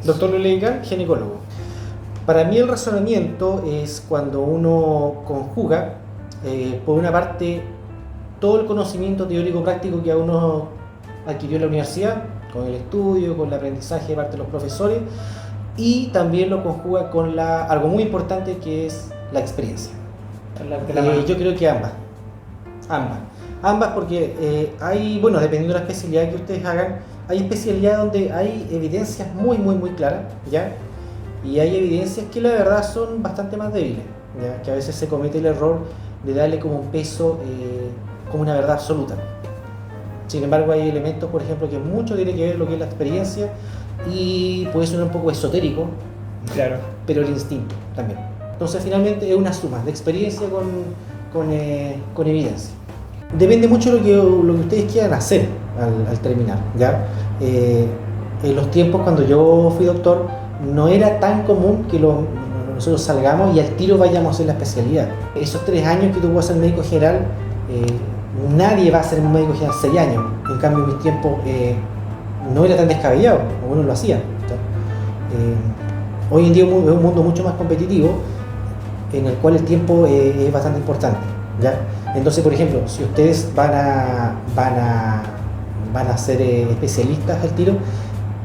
Doctor Legal, ginecólogo. Para mí el razonamiento es cuando uno conjuga, por una parte, todo el conocimiento teórico práctico que uno adquirió en la universidad, con el estudio, con el aprendizaje de parte de los profesores, y también lo conjuga con algo muy importante que es la experiencia. Yo creo que ambas porque hay, bueno, dependiendo de la especialidad que ustedes hagan, hay especialidades donde hay evidencias muy claras, ¿ya? Y hay evidencias que la verdad son bastante más débiles, ¿ya? Que a veces se comete el error de darle como un peso, como una verdad absoluta. Sin embargo, hay elementos, por ejemplo, que mucho tiene que ver lo que es la experiencia y puede sonar un poco esotérico, claro, pero el instinto también. Entonces, finalmente es una suma de experiencia con evidencia. Depende mucho de lo que ustedes quieran hacer al terminar, ¿ya? En los tiempos cuando yo fui doctor, no era tan común que nosotros salgamos y al tiro vayamos a hacer la especialidad. Esos 3 años que tú vas a ser médico general, nadie va a ser un médico general 6 años. En cambio, en mis tiempos no era tan descabellado, uno lo hacía. Hoy en día es un mundo mucho más competitivo, en el cual el tiempo es bastante importante, ¿ya? Entonces, por ejemplo, si ustedes van a ser especialistas al tiro,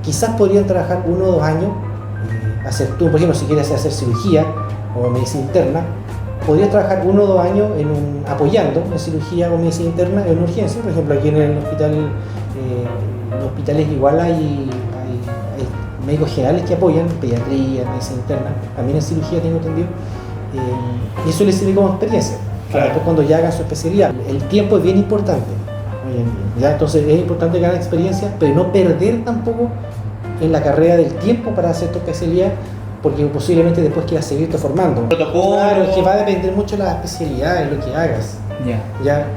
quizás podrían trabajar 1 o 2 años, por ejemplo, si quieres hacer cirugía o medicina interna, podrías trabajar 1 o 2 años apoyando en cirugía o medicina interna en urgencia. Por ejemplo, aquí en el hospital, los hospitales igual hay médicos generales que apoyan pediatría, medicina interna, también en cirugía tengo entendido, y eso les sirve como experiencia. Claro. Después cuando ya hagan su especialidad, el tiempo es bien importante hoy en día, ¿ya? Entonces es importante ganar experiencia, pero no perder tampoco en la carrera del tiempo para hacer tu especialidad, porque posiblemente después quieras seguirte formando. Claro, es que va a depender mucho de la especialidad, en lo que hagas. ¿Ya?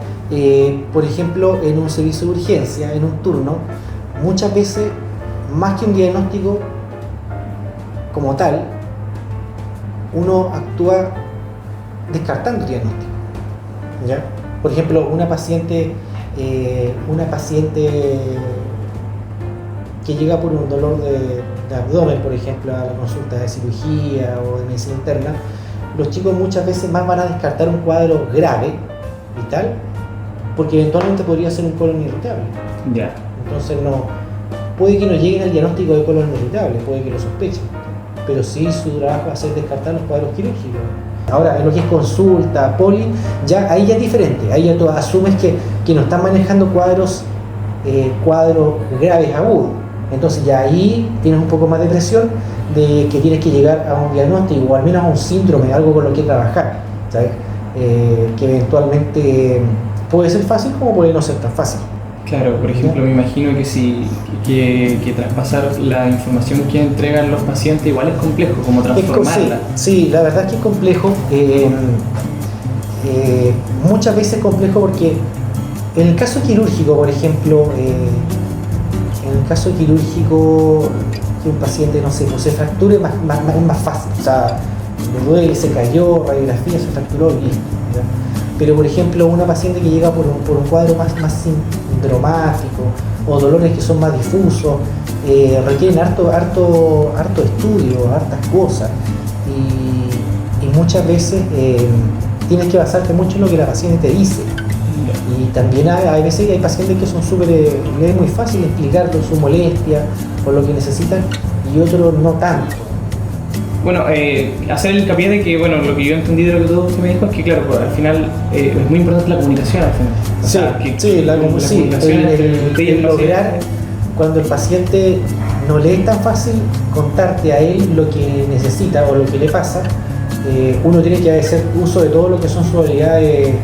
Por ejemplo, en un servicio de urgencia, en un turno, muchas veces, más que un diagnóstico como tal, uno actúa descartando el diagnóstico, ¿ya? Por ejemplo, una paciente que llega por un dolor de abdomen, por ejemplo, a la consulta de cirugía o de medicina interna, los chicos muchas veces más van a descartar un cuadro grave, vital, porque eventualmente podría ser un colon irritable. Ya. Entonces puede que no lleguen al diagnóstico de colon irritable, puede que lo sospechen, pero sí su trabajo va a ser descartar los cuadros quirúrgicos. Ahora, en lo que es consulta, ahí ya es diferente, ahí ya tú asumes que no están manejando cuadros graves agudos. Entonces ya ahí tienes un poco más de presión de que tienes que llegar a un diagnóstico o al menos a un síndrome, algo con lo que trabajar, ¿sabes? Que eventualmente puede ser fácil como puede no ser tan fácil. Claro, por ejemplo, me imagino que traspasar la información que entregan los pacientes igual es complejo, como transformarla. Sí, la verdad es que es complejo. Muchas veces es complejo porque en el caso quirúrgico, por ejemplo, que un paciente, no sé, pues se fracture es más fácil. O sea, le duele, se cayó, radiografía, se fracturó y listo, ¿ya? Pero, por ejemplo, una paciente que llega por un cuadro más sindromático o dolores que son más difusos, requieren harto estudio, hartas cosas y muchas veces tienes que basarte mucho en lo que la paciente te dice. Y también hay veces que hay pacientes que son les es muy fácil explicar su molestia o lo que necesitan y otros no tanto. Bueno, hacer el hincapié de que, bueno, lo que yo entendí de lo que tú me dijo es que, claro, pues, al final es muy importante la comunicación al final. O sea, la comunicación el lograr cuando el paciente no le es tan fácil contarte a él lo que necesita o lo que le pasa, uno tiene que hacer uso de todo lo que son sus habilidades,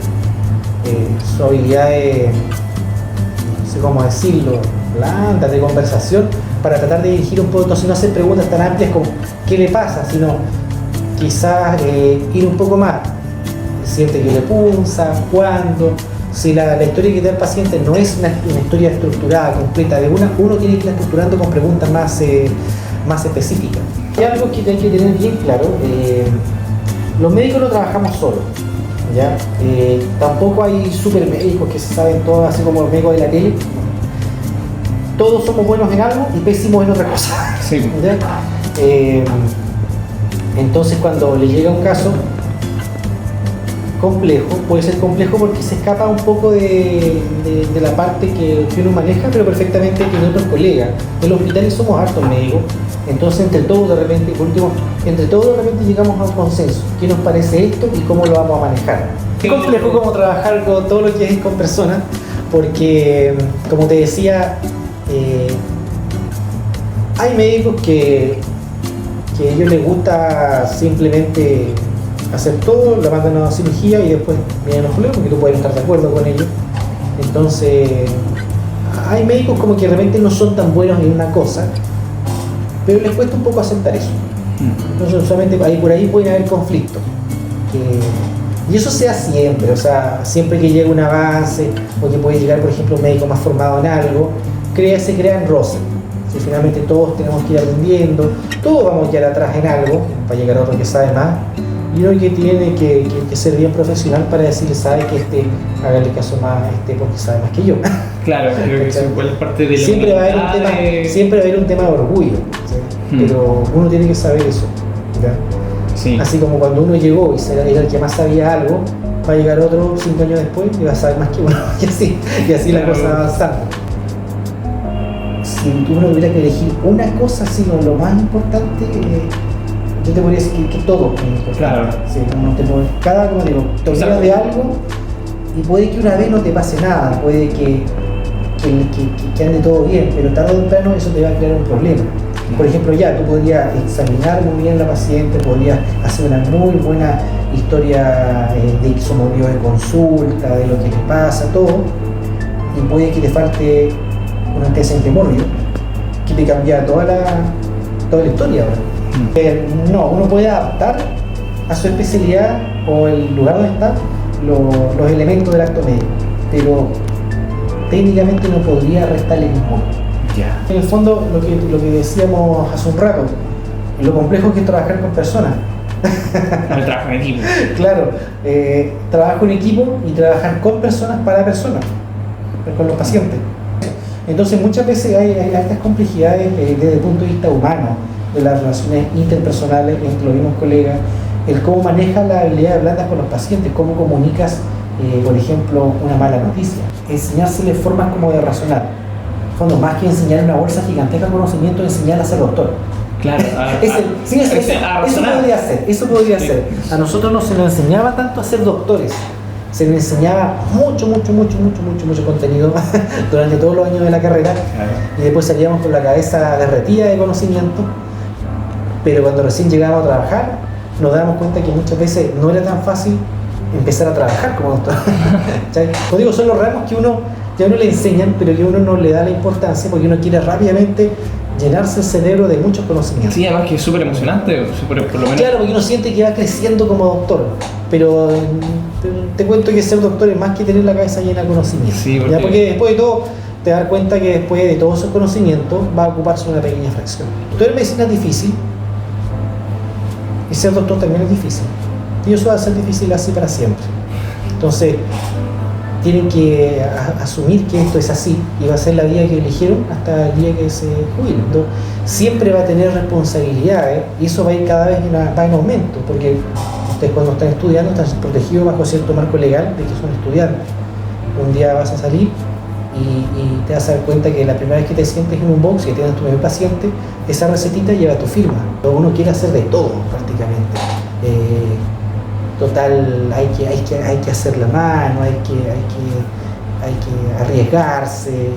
no sé cómo decirlo, blandas de conversación, para tratar de dirigir un poco, entonces no hacer preguntas tan amplias como ¿qué le pasa?, sino quizás ir un poco más, siente que le punza, cuándo, si la historia que da el paciente no es una historia estructurada, completa, uno tiene que ir estructurando con preguntas más específicas. Hay algo que hay que tener bien claro, los médicos no trabajamos solos, ¿ya? Tampoco hay super médicos que se saben todo, así como los médicos de la tele. todos somos buenos en algo y pésimos en otra cosa. Sí. Entonces cuando le llega un caso complejo, puede ser complejo porque se escapa un poco de la parte que uno maneja, pero perfectamente tiene otros colegas. En los hospitales somos hartos médicos, entonces entre todos de repente, por último, llegamos a un consenso. ¿Qué nos parece esto y cómo lo vamos a manejar? Es complejo como trabajar con todo lo que es con personas, porque como te decía, hay médicos que a ellos les gusta simplemente hacer todo, la mandan a una cirugía y después vienen los problemas porque tú puedes estar de acuerdo con ellos. Entonces, hay médicos como que realmente no son tan buenos en una cosa, pero les cuesta un poco aceptar eso. Entonces, solamente por ahí pueden haber conflictos. Y eso se da siempre, o sea, siempre que llega un avance o que puede llegar, por ejemplo, un médico más formado en algo, se crean roces. Si finalmente todos tenemos que ir aprendiendo, todos vamos a quedar atrás en algo, para llegar a otro que sabe más. Y uno que tiene que ser bien profesional para decirle, sabe que hágale caso más a porque sabe más que yo. Claro, creo que eso es parte de la siempre va a haber un tema de orgullo, ¿sí? Pero uno tiene que saber eso, ¿ya? Sí. Así como cuando uno llegó y era el que más sabía algo, va a llegar otro 5 años después y va a saber más que uno, y así la cosa va avanzando. Si uno tuviera que elegir una cosa, sino lo más importante, yo te podría decir que todo es importante. Claro. Sí, cada, como digo, te olvidas de algo y puede que una vez no te pase nada, puede que ande todo bien, pero tarde o temprano eso te va a crear un problema. Por ejemplo, tú podrías examinar muy bien a la paciente, podrías hacer una muy buena historia de ixomodio de consulta, de lo que le pasa, todo, y puede que te falte un antecedente mórbido que te cambia toda la historia. No, uno puede adaptar a su especialidad o el lugar donde está los elementos del acto médico, pero técnicamente no podría restarle ninguno. En el fondo, lo que decíamos hace un rato, lo complejo que es trabajar con personas. El trabajo en equipo. Claro, trabajo en equipo y trabajar con personas para personas, con los pacientes. Entonces muchas veces hay estas complejidades desde el punto de vista humano, de las relaciones interpersonales entre los mismos colegas, el cómo manejas la habilidad de hablar con los pacientes, cómo comunicas, por ejemplo, una mala noticia. Enseñárseles formas como de razonar. Fondo, más que enseñar una bolsa gigantesca de conocimiento, enseñar a ser doctor. Claro, eso podría ser. A nosotros no se nos enseñaba tanto a ser doctores, se nos enseñaba mucho contenido durante todos los años de la carrera, y después salíamos con la cabeza derretida de conocimiento, pero cuando recién llegábamos a trabajar nos dábamos cuenta que muchas veces no era tan fácil empezar a trabajar como doctor. Como digo, son los ramos que a uno le enseñan, pero que uno no le da la importancia porque uno quiere rápidamente llenarse el cerebro de muchos conocimientos. Sí, además que es súper emocionante, por lo menos. Claro, porque uno siente que va creciendo como doctor, pero te cuento que ser doctor es más que tener la cabeza llena de conocimientos. Sí, porque después de todo te das cuenta que después de todos esos conocimientos va a ocuparse una pequeña fracción. Estudiar medicina es difícil y ser doctor también es difícil, y eso va a ser difícil así para siempre. Entonces tienen que asumir que esto es así y va a ser la vida que eligieron hasta el día que se jubilen. Entonces, siempre va a tener responsabilidades y eso va a ir cada vez va en aumento, porque ustedes cuando están estudiando están protegidos bajo cierto marco legal de que son estudiantes. Un día vas a salir y te vas a dar cuenta que la primera vez que te sientes en un box y tienes tu primer paciente, esa recetita lleva tu firma. Pero uno quiere hacer de todo prácticamente. Total, hay que hacer la mano, hay que arriesgarse,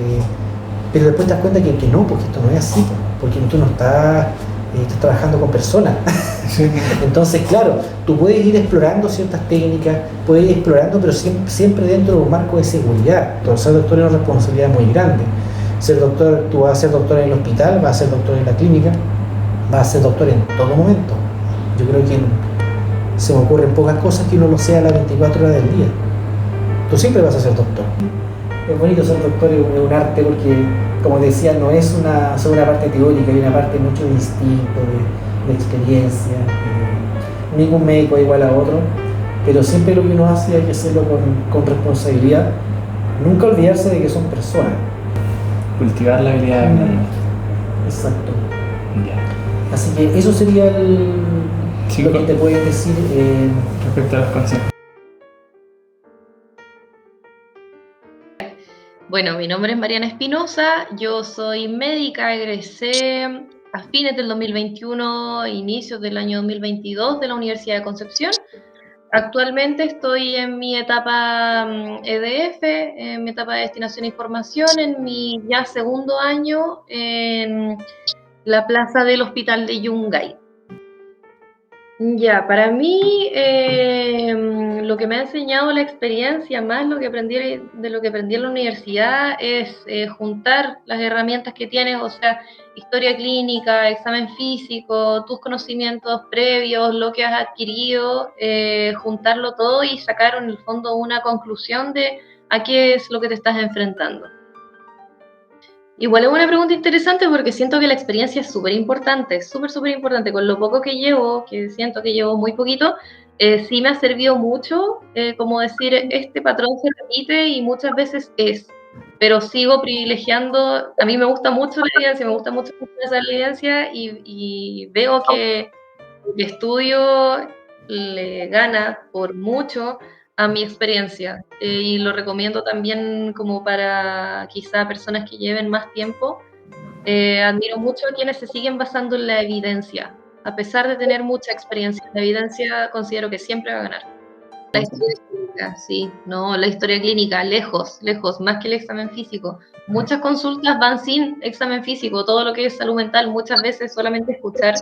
pero después te das cuenta que no, porque esto no es así, porque tú no estás trabajando con personas. Sí. Entonces, claro, tú puedes ir explorando ciertas técnicas, puedes ir explorando, pero siempre dentro de un marco de seguridad. Entonces, ser doctor es una responsabilidad muy grande. Ser doctor, tú vas a ser doctor en el hospital, vas a ser doctor en la clínica, vas a ser doctor en todo momento. Yo creo que se me ocurren pocas cosas que uno lo sea a las 24 horas del día. Tú siempre vas a ser doctor. Es bonito ser doctor, es un arte porque, como decía, no es solo una parte teórica, hay una parte mucho de instinto, de experiencia. Ningún médico es igual a otro, pero siempre lo que uno hace hay que hacerlo con responsabilidad. Nunca olvidarse de que son personas. cultivar la habilidad de blandas. Exacto. Ya. Así que eso sería lo que te puedes decir respecto a los consejos. Bueno, mi nombre es Mariana Espinosa, yo soy médica, egresé a fines del 2021, inicios del año 2022 de la Universidad de Concepción. Actualmente estoy en mi etapa EDF, en mi etapa de destinación e información, en mi ya segundo año en la plaza del Hospital de Yungay. Ya, para mí lo que me ha enseñado la experiencia, más lo que aprendí de lo que aprendí en la universidad, es juntar las herramientas que tienes, o sea, historia clínica, examen físico, tus conocimientos previos, lo que has adquirido, juntarlo todo y sacar en el fondo una conclusión de a qué es lo que te estás enfrentando. Igual es una pregunta interesante porque siento que la experiencia es súper importante, súper importante. Con lo poco que llevo, que siento que llevo muy poquito, sí me ha servido mucho, como decir, este patrón se repite y muchas veces es, pero sigo privilegiando, a mí me gusta mucho la evidencia, me gusta mucho esa evidencia y veo que el estudio le gana por mucho a mi experiencia y lo recomiendo también como para quizá personas que lleven más tiempo. Admiro mucho a quienes se siguen basando en la evidencia. A pesar de tener mucha experiencia en la evidencia, considero que siempre va a ganar. La historia clínica, sí, no, la historia clínica, lejos, más que el examen físico. Muchas consultas van sin examen físico, todo lo que es salud mental, muchas veces solamente escuchar.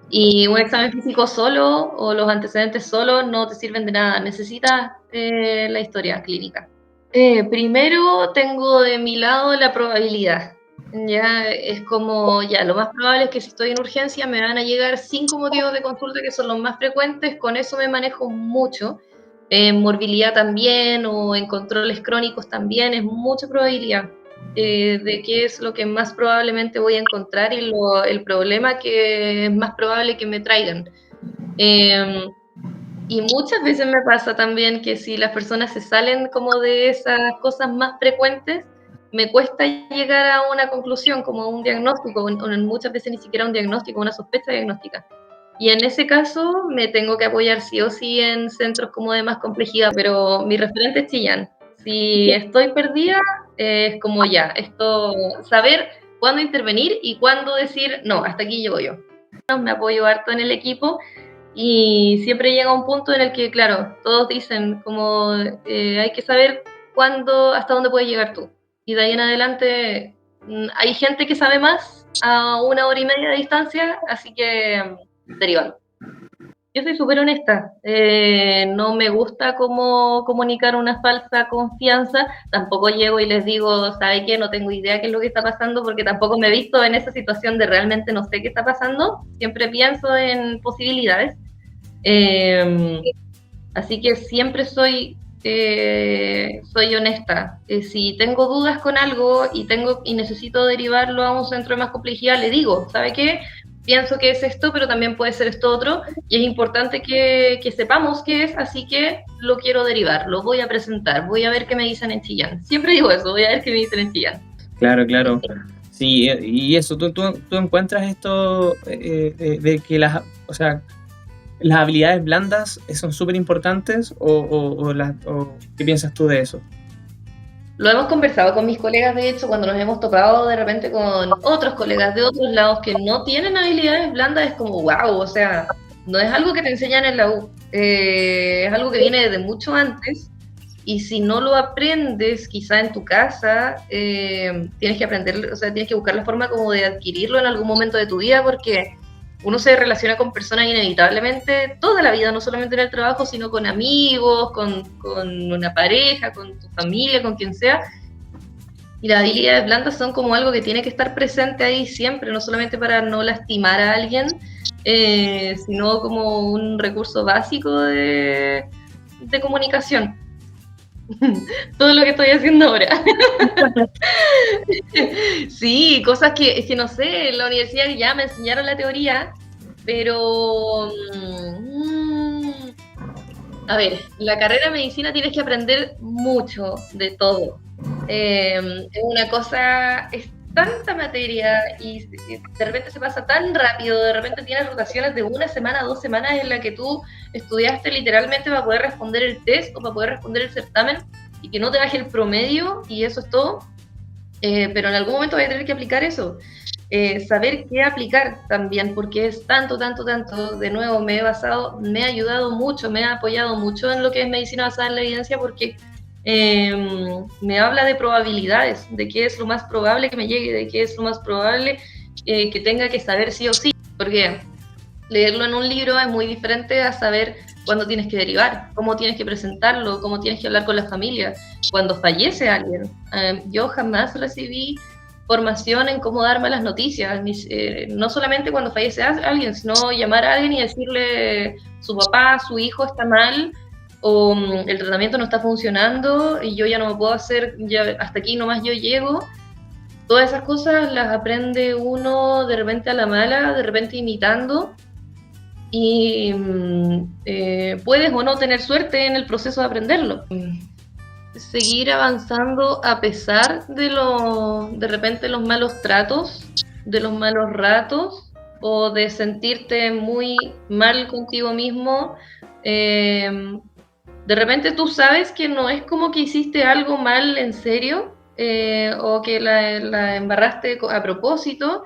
Y un examen físico solo o los antecedentes solo no te sirven de nada, necesitas la historia clínica. Primero tengo de mi lado la probabilidad. Ya es como, ya lo más probable es que si estoy en urgencia me van a llegar 5 motivos de consulta que son los más frecuentes, con eso me manejo mucho. En morbilidad también o en controles crónicos también es mucha probabilidad. De qué es lo que más probablemente voy a encontrar y el problema que es más probable que me traigan. Y muchas veces me pasa también que si las personas se salen como de esas cosas más frecuentes, me cuesta llegar a una conclusión, como a un diagnóstico, o muchas veces ni siquiera un diagnóstico, una sospecha diagnóstica. Y en ese caso me tengo que apoyar sí o sí en centros como de más complejidad, pero mi referente es Chillán. Si estoy perdida, es como ya, esto, saber cuándo intervenir y cuándo decir, no, hasta aquí llego yo. Me apoyo harto en el equipo y siempre llega un punto en el que, claro, todos dicen como hay que saber cuándo, hasta dónde puedes llegar tú. Y de ahí en adelante hay gente que sabe más a 1 hora y media de distancia, así que derivando. Yo soy súper honesta, no me gusta como comunicar una falsa confianza, tampoco llego y les digo, ¿sabe qué? No tengo idea qué es lo que está pasando, porque tampoco me he visto en esa situación de realmente no sé qué está pasando, siempre pienso en posibilidades, así que siempre soy honesta. Si tengo dudas con algo y necesito derivarlo a un centro de más complejidad, le digo, ¿sabe qué? Pienso que es esto, pero también puede ser esto otro, y es importante que sepamos qué es, así que lo quiero derivar, lo voy a presentar, voy a ver qué me dicen en Chillán. Siempre digo eso, voy a ver qué me dicen en Chillán. Claro. Sí, y eso, tú encuentras esto de que las habilidades blandas son súper importantes o ¿qué piensas tú de eso? Lo hemos conversado con mis colegas, de hecho, cuando nos hemos topado de repente con otros colegas de otros lados que no tienen habilidades blandas, es como, wow, o sea, no es algo que te enseñan en la U, es algo que viene desde mucho antes, y si no lo aprendes quizá en tu casa, tienes que aprender, o sea, tienes que buscar la forma como de adquirirlo en algún momento de tu vida, porque uno se relaciona con personas inevitablemente toda la vida, no solamente en el trabajo, sino con amigos, con una pareja, con tu familia, con quien sea. Y las habilidades blandas son como algo que tiene que estar presente ahí siempre, no solamente para no lastimar a alguien, sino como un recurso básico de comunicación. Todo lo que estoy haciendo ahora. Sí, cosas que, es que no sé, en la universidad ya me enseñaron la teoría, pero a ver, la carrera de medicina tienes que aprender mucho de todo. Es una cosa, es tanta materia y de repente se pasa tan rápido, de repente tienes rotaciones de 1 semana, 2 semanas en la que tú estudiaste literalmente para poder responder el test o para poder responder el certamen y que no te baje el promedio y eso es todo. Pero en algún momento vas a tener que aplicar eso. Saber qué aplicar también, porque es tanto, de nuevo me ha ayudado mucho, me ha apoyado mucho en lo que es medicina basada en la evidencia, porque me habla de probabilidades, de qué es lo más probable que me llegue, de qué es lo más probable que tenga que saber sí o sí, porque leerlo en un libro es muy diferente a saber cuándo tienes que derivar, cómo tienes que presentarlo, cómo tienes que hablar con la familia, cuando fallece alguien. Yo jamás recibí formación en cómo dar malas noticias, no solamente cuando fallece alguien, sino llamar a alguien y decirle su papá, su hijo está mal, o el tratamiento no está funcionando y yo ya no me puedo hacer, ya hasta aquí nomás yo llego. Todas esas cosas las aprende uno de repente a la mala, de repente imitando, y puedes o no tener suerte en el proceso de aprenderlo. Seguir avanzando a pesar de repente los malos tratos, de los malos ratos, o de sentirte muy mal contigo mismo. De repente tú sabes que no es como que hiciste algo mal en serio, o que la embarraste a propósito,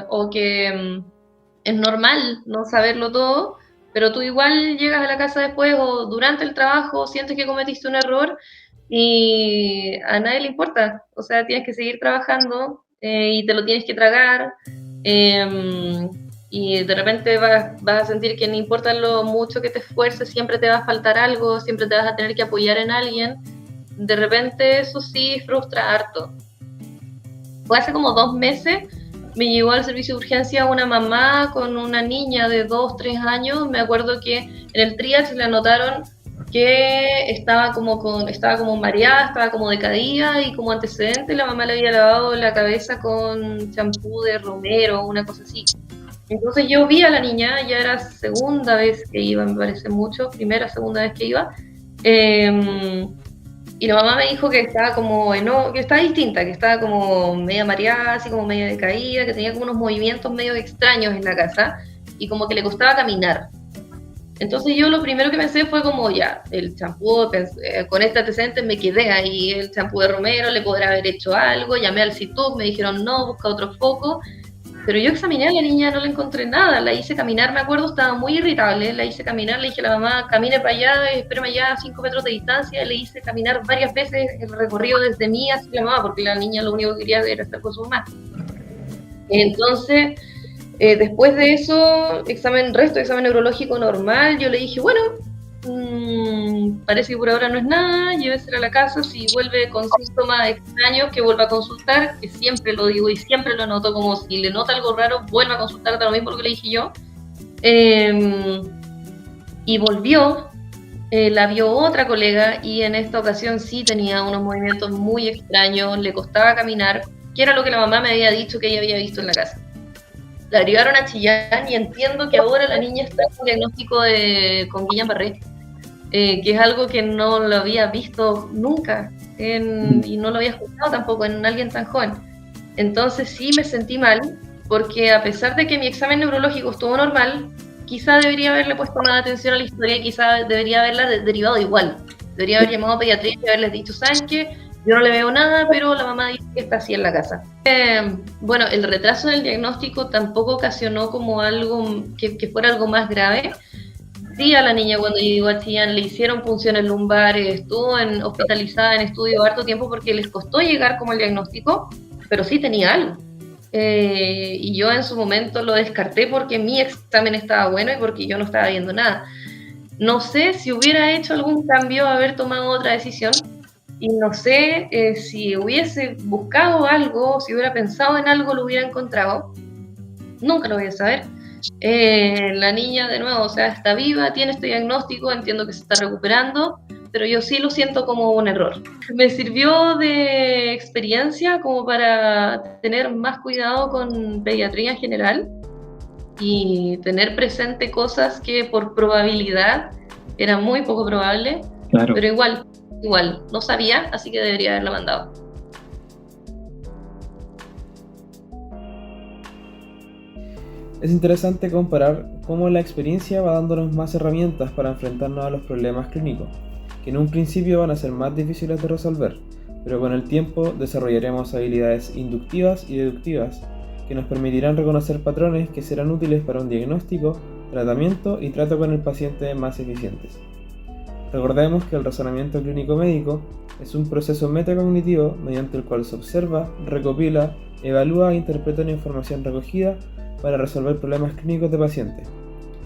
o que es normal no saberlo todo, pero tú igual llegas a la casa después o durante el trabajo sientes que cometiste un error y a nadie le importa. O sea, tienes que seguir trabajando y te lo tienes que tragar. Y de repente vas a sentir que no importa lo mucho que te esfuerces, siempre te va a faltar algo, siempre te vas a tener que apoyar en alguien. De repente eso sí frustra harto. Fue hace como 2 meses, me llegó al servicio de urgencia una mamá con una niña de 2, 3 años. Me acuerdo que en el triage le anotaron que estaba como mareada, estaba como decaída, y como antecedente la mamá le había lavado la cabeza con champú de romero, una cosa así. Entonces yo vi a la niña, ya era segunda vez que iba, me parece mucho, primera, segunda vez que iba, y la mamá me dijo que estaba que estaba distinta, que estaba como media mareada, así como media decaída, que tenía como unos movimientos medio extraños en la casa y como que le costaba caminar. Entonces yo lo primero que pensé fue como, ya, el champú, con este antecedente me quedé ahí, el champú de romero le podrá haber hecho algo, llamé al CITUB, me dijeron no, busca otro foco. Pero yo examiné a la niña, no le encontré nada, la hice caminar, me acuerdo, estaba muy irritable, la hice caminar, le dije a la mamá, camine para allá, espérame allá a 5 metros de distancia, le hice caminar varias veces el recorrido desde mí hacia la mamá, porque la niña lo único que quería era estar con su mamá. Entonces, después de eso, examen neurológico normal, yo le dije, bueno, parece que por ahora no es nada, llévesela a la casa, si vuelve con síntomas extraños, que vuelva a consultar, que siempre lo digo y siempre lo anoto, como si le nota algo raro, vuelva a consultar, de lo mismo que le dije yo. Y volvió, la vio otra colega y en esta ocasión sí tenía unos movimientos muy extraños, le costaba caminar, que era lo que la mamá me había dicho que ella había visto en la casa. La derivaron a Chillán y entiendo que ahora la niña está con diagnóstico con Guillain-Barré, que es algo que no lo había visto nunca y no lo había escuchado tampoco en alguien tan joven. Entonces sí me sentí mal, porque a pesar de que mi examen neurológico estuvo normal, quizá debería haberle puesto más atención a la historia y quizá debería haberla derivado igual. Debería haber llamado a pediatría y haberles dicho, ¿saben qué? Yo no le veo nada, pero la mamá dice que está así en la casa. Bueno, el retraso del diagnóstico tampoco ocasionó como algo que fuera algo más grave. Sí, a la niña cuando llegó a Chillán le hicieron punciones lumbares, estuvo hospitalizada en estudio harto tiempo porque les costó llegar como el diagnóstico, pero sí tenía algo. Y yo en su momento lo descarté porque mi examen estaba bueno y porque yo no estaba viendo nada. No sé si hubiera hecho algún cambio, haber tomado otra decisión, y no sé si hubiese buscado algo, si hubiera pensado en algo, lo hubiera encontrado. Nunca lo voy a saber. La niña, de nuevo, o sea, está viva, tiene este diagnóstico, entiendo que se está recuperando, pero yo sí lo siento como un error. Me sirvió de experiencia como para tener más cuidado con pediatría en general y tener presente cosas que por probabilidad eran muy poco probables, claro. Pero igual, igual no sabía, así que debería haberla mandado. Es interesante comparar cómo la experiencia va dándonos más herramientas para enfrentarnos a los problemas clínicos, que en un principio van a ser más difíciles de resolver, pero con el tiempo desarrollaremos habilidades inductivas y deductivas que nos permitirán reconocer patrones que serán útiles para un diagnóstico, tratamiento y trato con el paciente más eficientes. Recordemos que el razonamiento clínico médico es un proceso metacognitivo mediante el cual se observa, recopila, evalúa e interpreta la información recogida para resolver problemas clínicos de pacientes.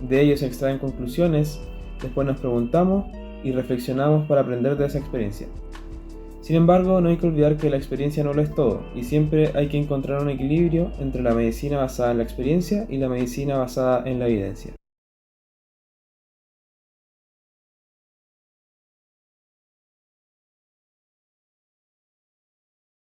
De ello se extraen conclusiones, después nos preguntamos y reflexionamos para aprender de esa experiencia. Sin embargo, no hay que olvidar que la experiencia no lo es todo, y siempre hay que encontrar un equilibrio entre la medicina basada en la experiencia y la medicina basada en la evidencia.